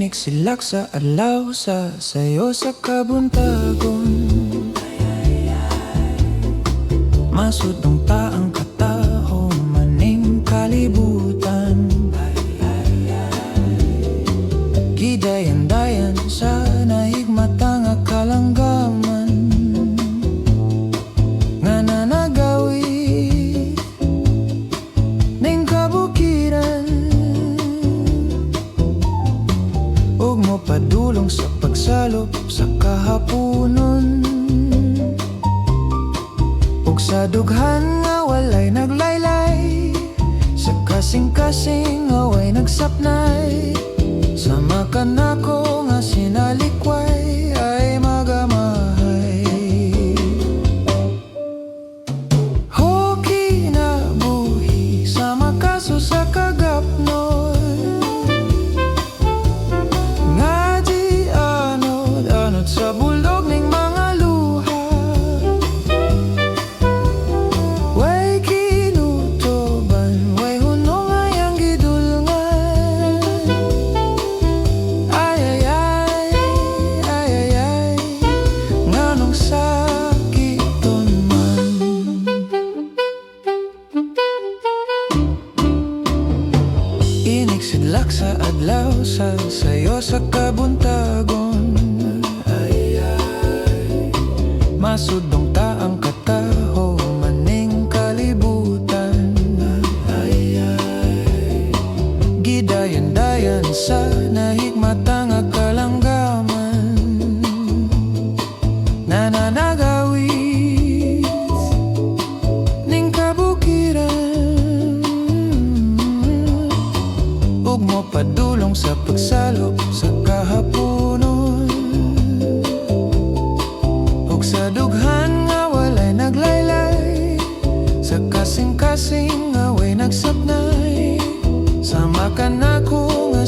Inig silak sa adlaw sa sayo sa kabuntagon. Masudong taang kataho maning kalibutan. Gidayan-dayan sa nahigmata nga kalanggaman nga nanagawi ning kabukiran. Ug mo padulong sa pagsalop sa kahaponon. Ug sa dughan nga walay naglaylay, sa kasing-kasing nga way nagsapnay. Sama ka nako nga sinalikway ay magamahay. Ho kinabuhi sama kaso sa kagapnon. Nga di anod sa bulog ning mga luha. Way kinutoban, way hunong ayang gidulngan. Ay nganong sakiton man. Inig sidlak sa adlaw sa sayo sa kabuntagon. Masudong taang kataho maning kalibutan. Gidayan-dayan sa nahigmata nga kalanggaman na nanagawit ning kabukiran. Ug mo padulong sa pagsalop sa kahaponon. Ug sa dughan nga walay naglaylay, sa kasing-kasing nga way nagsapnay. Sama ka nako nga